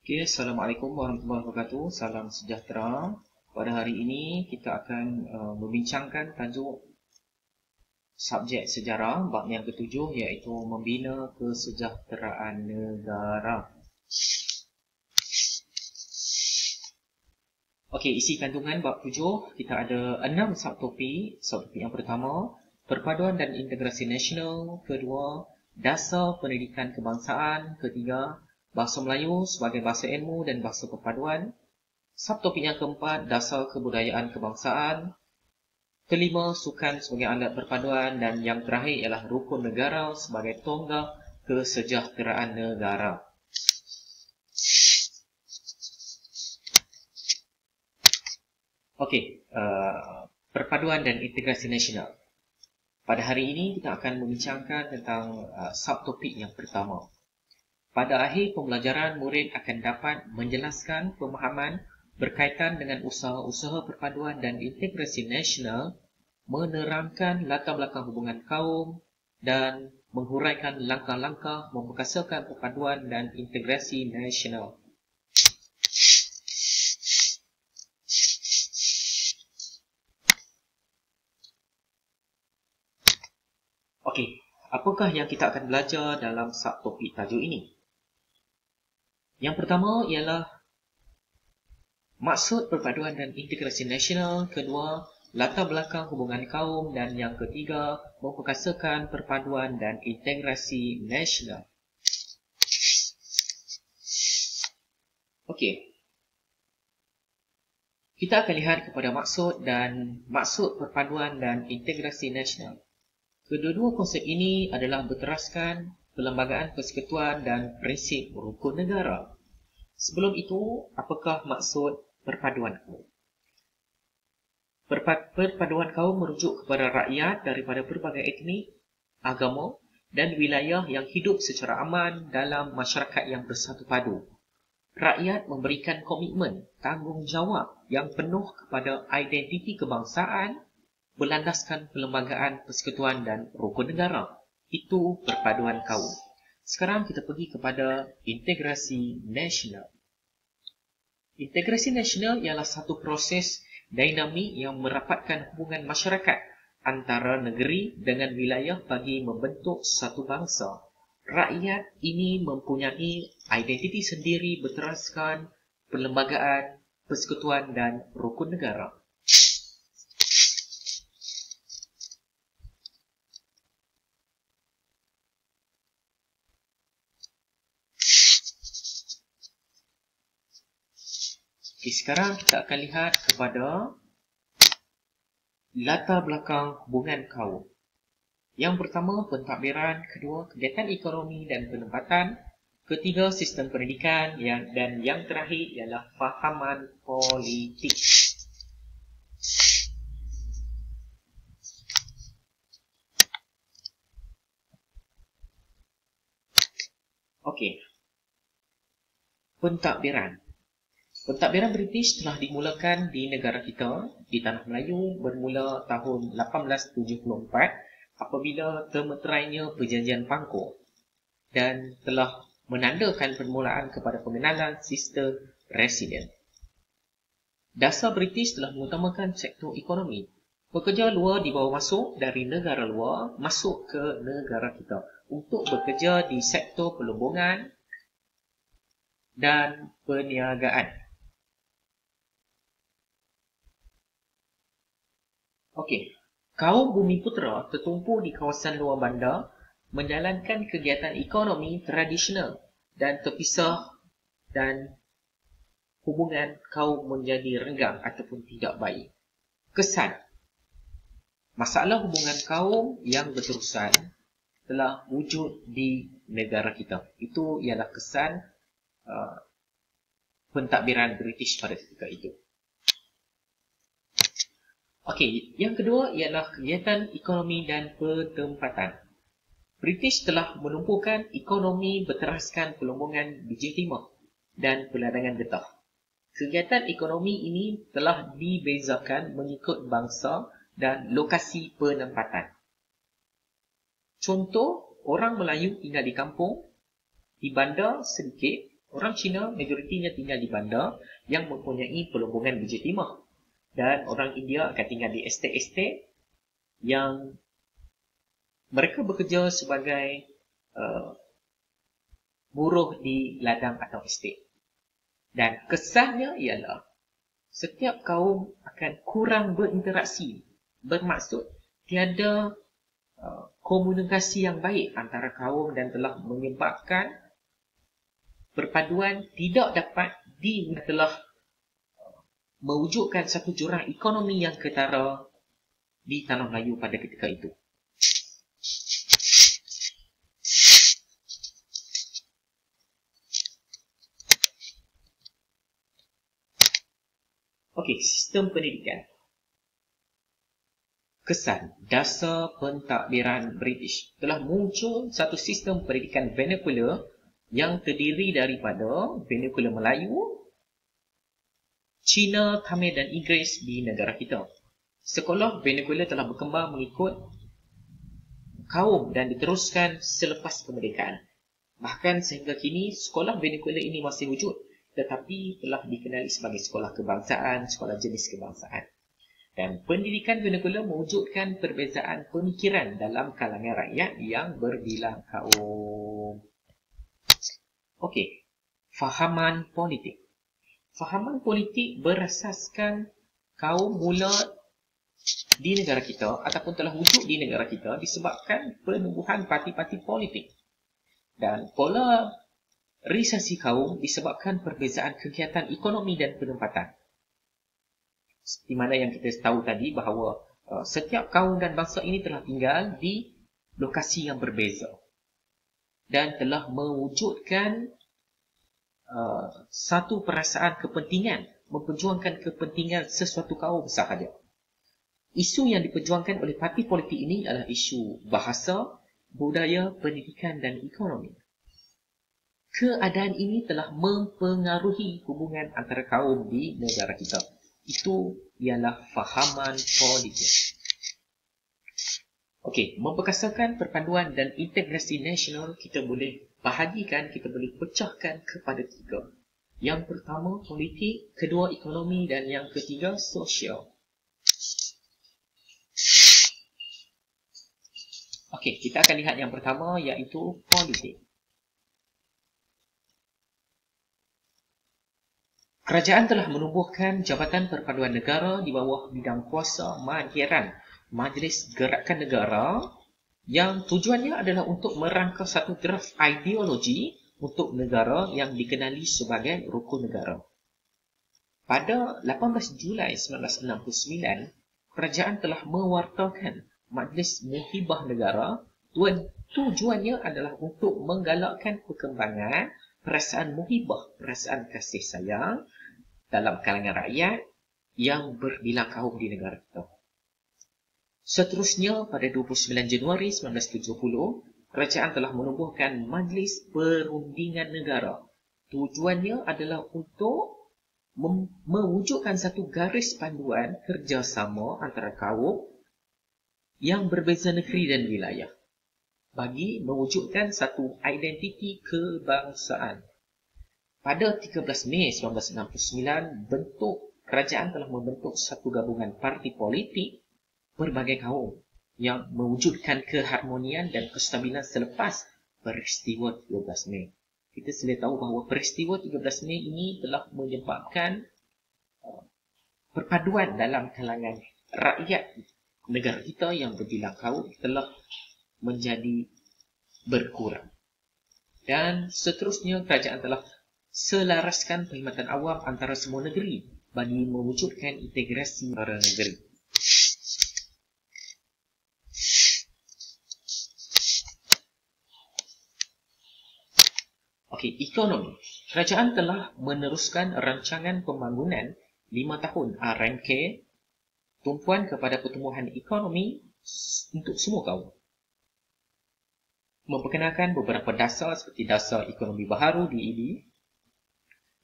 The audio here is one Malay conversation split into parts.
Okay, Assalamualaikum warahmatullahi wabarakatuh. Salam sejahtera. Pada hari ini kita akan membincangkan tajuk subjek sejarah bab yang ketujuh, iaitu membina kesejahteraan negara. Okey, isi kandungan bab 7 kita ada 6 subtopik. Subtopik yang pertama, perpaduan dan integrasi nasional. Kedua, dasar pendidikan kebangsaan. Ketiga, bahasa Melayu sebagai bahasa ilmu dan bahasa perpaduan. Subtopik yang keempat, dasar kebudayaan kebangsaan. Kelima, sukan sebagai alat perpaduan. Dan yang terakhir ialah rukun negara sebagai tonggak kesejahteraan negara. Okey, perpaduan dan integrasi nasional. Pada hari ini kita akan membincangkan tentang subtopik yang pertama. Pada akhir pembelajaran, murid akan dapat menjelaskan pemahaman berkaitan dengan usaha-usaha perpaduan dan integrasi nasional, menerangkan latar belakang hubungan kaum dan menghuraikan langkah-langkah memperkasakan perpaduan dan integrasi nasional. Okey, apakah yang kita akan belajar dalam subtopik tajuk ini? Yang pertama ialah maksud perpaduan dan integrasi nasional. Kedua, latar belakang hubungan kaum. Dan yang ketiga, memperkasakan perpaduan dan integrasi nasional. Okey, kita akan lihat kepada maksud perpaduan dan integrasi nasional. Kedua-dua konsep ini adalah berteraskan Perlembagaan Persekutuan dan prinsip rukun negara. Sebelum itu, apakah maksud perpaduan kaum? Perpaduan kaum merujuk kepada rakyat daripada pelbagai etnik, agama dan wilayah yang hidup secara aman dalam masyarakat yang bersatu padu. Rakyat memberikan komitmen tanggungjawab yang penuh kepada identiti kebangsaan berlandaskan Perlembagaan Persekutuan dan rukun negara. Itu perpaduan kaum. Sekarang kita pergi kepada integrasi nasional. Integrasi nasional ialah satu proses dinamik yang merapatkan hubungan masyarakat antara negeri dengan wilayah bagi membentuk satu bangsa. Rakyat ini mempunyai identiti sendiri berteraskan Perlembagaan Persekutuan dan rukun negara. Okay, sekarang kita akan lihat kepada latar belakang hubungan kaum. Yang pertama, pentadbiran. Kedua, kegiatan ekonomi dan penempatan. Ketiga, sistem pendidikan. Dan yang terakhir ialah fahaman politik. Okey. Pentadbiran. Pentadbiran British telah dimulakan di negara kita, di Tanah Melayu, bermula tahun 1874 apabila termeterainya Perjanjian Pangkor dan telah menandakan permulaan kepada pengenalan sistem residen. Dasar British telah mengutamakan sektor ekonomi. Pekerja luar dibawa masuk dari negara luar masuk ke negara kita untuk bekerja di sektor perlombongan dan perniagaan. Okey, kaum Bumiputera tertumpu di kawasan luar bandar menjalankan kegiatan ekonomi tradisional dan terpisah, dan hubungan kaum menjadi renggang ataupun tidak baik. Kesan masalah hubungan kaum yang berterusan telah wujud di negara kita. Itu ialah kesan pentadbiran British pada ketika itu. Okey, yang kedua ialah kegiatan ekonomi dan penempatan. British telah menumpukan ekonomi berteraskan perlombongan biji timah dan peladangan getah. Kegiatan ekonomi ini telah dibezakan mengikut bangsa dan lokasi penempatan. Contoh, orang Melayu tinggal di kampung, di bandar sedikit, Orang Cina majoritinya tinggal di bandar yang mempunyai pelumbungan biji timah. Dan orang India akan tinggal di estate-estate yang mereka bekerja sebagai buruh di ladang atau estate. Dan kesannya ialah setiap kaum akan kurang berinteraksi. Bermaksud tiada komunikasi yang baik antara kaum dan telah menyebabkan perpaduan tidak dapat telah mewujudkan satu jurang ekonomi yang ketara di Tanah Melayu pada ketika itu. Okey, sistem pendidikan. Kesan dasar pentadbiran British. Telah muncul satu sistem pendidikan vernacular yang terdiri daripada vernacular Melayu, Cina, Tamil dan Inggeris di negara kita. Sekolah vernacular telah berkembang mengikut kaum dan diteruskan selepas kemerdekaan. Bahkan sehingga kini, sekolah vernacular ini masih wujud, tetapi telah dikenali sebagai sekolah kebangsaan, sekolah jenis kebangsaan. Dan pendidikan vernacular mewujudkan perbezaan pemikiran dalam kalangan rakyat yang berbilang kaum. Okey, fahaman politik. Fahaman politik berasaskan kaum mula di negara kita ataupun telah wujud di negara kita disebabkan penumbuhan parti-parti politik. Dan polarisasi kaum disebabkan perbezaan kegiatan ekonomi dan penempatan. Di mana yang kita tahu tadi bahawa setiap kaum dan bangsa ini telah tinggal di lokasi yang berbeza dan telah mewujudkan satu perasaan kepentingan, memperjuangkan kepentingan sesuatu kaum sahaja. Isu yang diperjuangkan oleh parti politik ini adalah isu bahasa, budaya, pendidikan dan ekonomi. Keadaan ini telah mempengaruhi hubungan antara kaum di negara kita. Itu ialah fahaman politik. Okey, memperkasakan perpaduan dan integrasi nasional kita boleh bahagikan, kita boleh pecahkan kepada tiga. Yang pertama politik, kedua ekonomi dan yang ketiga sosial. Okey, kita akan lihat yang pertama iaitu politik. Kerajaan telah menubuhkan Jabatan Perpaduan Negara di bawah bidang kuasa Madhiran, Majlis Gerakan Negara, yang tujuannya adalah untuk merangka satu draft ideologi untuk negara yang dikenali sebagai rukun negara. Pada 18 Julai 1969, kerajaan telah mewartakan Majlis Muhibah Negara. Tujuannya adalah untuk menggalakkan perkembangan perasaan muhibah, perasaan kasih sayang dalam kalangan rakyat yang berbilang kaum di negara kita. Seterusnya, pada 29 Januari 1970, kerajaan telah menubuhkan Majlis Perundingan Negara. Tujuannya adalah untuk mewujudkan satu garis panduan kerjasama antara kaum yang berbeza negeri dan wilayah bagi mewujudkan satu identiti kebangsaan. Pada 13 Mei 1969, kerajaan telah membentuk satu gabungan parti politik berbagai kaum yang mewujudkan keharmonian dan kestabilan selepas peristiwa 13 Mei. Kita sedia tahu bahawa peristiwa 13 Mei ini telah menyebabkan perpaduan dalam kalangan rakyat negara kita yang berbilang kaum telah menjadi berkurang. Dan seterusnya, kerajaan telah selaraskan perkhidmatan awam antara semua negeri bagi mewujudkan integrasi antara negeri. Okey, ekonomi. Kerajaan telah meneruskan rancangan pembangunan 5 tahun RMK, tumpuan kepada pertumbuhan ekonomi untuk semua kaum. Memperkenalkan beberapa dasar seperti dasar ekonomi baharu DEB,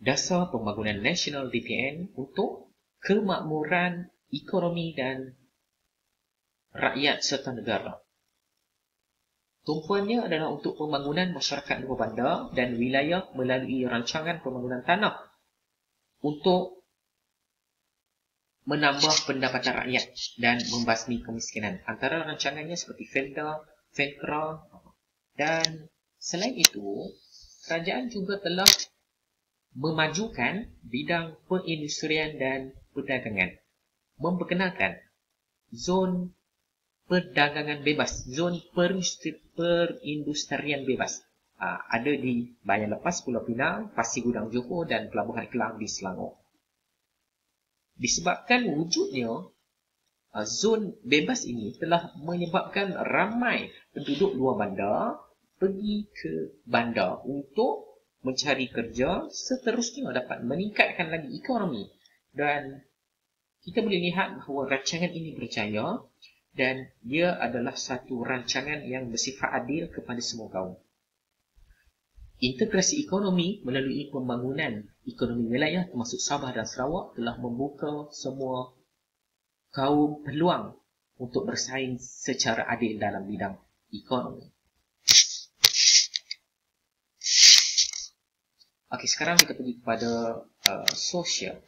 dasar pembangunan nasional DPN untuk kemakmuran ekonomi dan rakyat serta negara. Tumpuannya adalah untuk pembangunan masyarakat luar bandar dan wilayah melalui rancangan pembangunan tanah untuk menambah pendapatan rakyat dan membasmi kemiskinan. Antara rancangannya seperti FENDA, FENKRA, dan selain itu, kerajaan juga telah memajukan bidang perindustrian dan perdagangan, memperkenalkan zon perdagangan bebas, zon perindustrian bebas. Ada di Bayan Lepas, Pulau Pinang, Pasir Gudang Johor dan Pelabuhan Kelang di Selangor. Disebabkan wujudnya zon bebas ini telah menyebabkan ramai penduduk luar bandar pergi ke bandar untuk mencari kerja, seterusnya dapat meningkatkan lagi ekonomi. Dan kita boleh lihat bahawa rancangan ini berjaya dan dia adalah satu rancangan yang bersifat adil kepada semua kaum. Integrasi ekonomi melalui pembangunan ekonomi wilayah termasuk Sabah dan Sarawak telah membuka semua kaum peluang untuk bersaing secara adil dalam bidang ekonomi. Okey, sekarang kita pergi kepada sosial.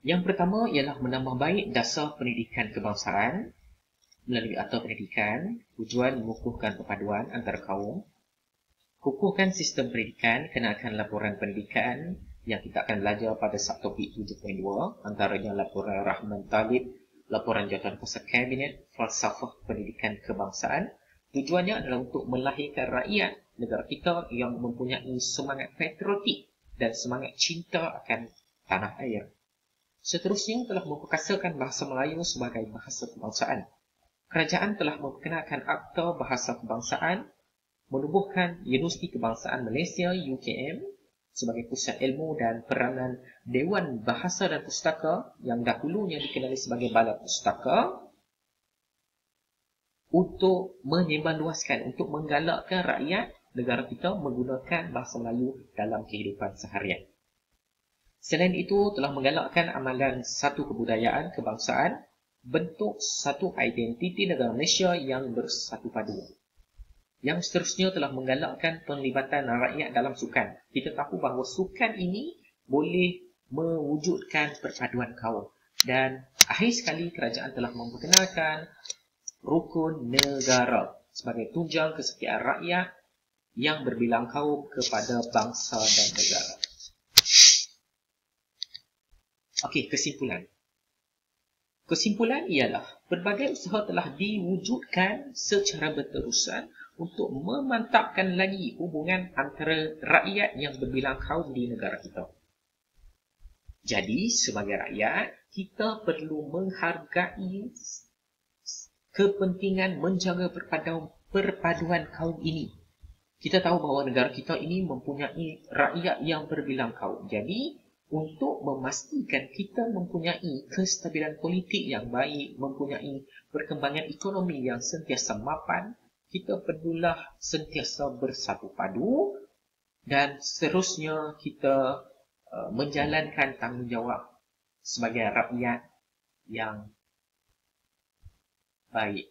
Yang pertama ialah menambah baik dasar pendidikan kebangsaan melalui Akta Pendidikan, tujuan mengukuhkan perpaduan antara kaum, kukuhkan sistem pendidikan, kenalkan laporan pendidikan yang kita akan belajar pada subtopik 7.2, antaranya laporan Rahman Talib, laporan Jawatan Kuasa Kabinet, falsafah pendidikan kebangsaan. Tujuannya adalah untuk melahirkan rakyat negara kita yang mempunyai semangat patriotik dan semangat cinta akan tanah air. Seterusnya telah memperkasakan bahasa Melayu sebagai bahasa kebangsaan. Kerajaan telah memperkenalkan Akta Bahasa Kebangsaan, menubuhkan Universiti Kebangsaan Malaysia UKM sebagai pusat ilmu dan peranan Dewan Bahasa dan Pustaka yang dahulunya dikenali sebagai Balai Pustaka, untuk menyebarluaskan, untuk menggalakkan rakyat negara kita menggunakan bahasa Melayu dalam kehidupan seharian. Selain itu, telah menggalakkan amalan satu kebudayaan kebangsaan, bentuk satu identiti negara Malaysia yang bersatu padu. Yang seterusnya telah menggalakkan penglibatan rakyat dalam sukan. Kita tahu bahawa sukan ini boleh mewujudkan perpaduan kaum. Dan akhir sekali, kerajaan telah memperkenalkan rukun negara sebagai tunjang kesetiaan rakyat yang berbilang kaum kepada bangsa dan negara. Okey, kesimpulan. Kesimpulan ialah berbagai usaha telah diwujudkan secara berterusan untuk memantapkan lagi hubungan antara rakyat yang berbilang kaum di negara kita. Jadi, sebagai rakyat, kita perlu menghargai kepentingan menjaga perpaduan kaum ini. Kita tahu bahawa negara kita ini mempunyai rakyat yang berbilang kaum. Jadi, untuk memastikan kita mempunyai kestabilan politik yang baik, mempunyai perkembangan ekonomi yang sentiasa mapan, kita perlulah sentiasa bersatu padu dan seterusnya kita menjalankan tanggungjawab sebagai rakyat yang baik.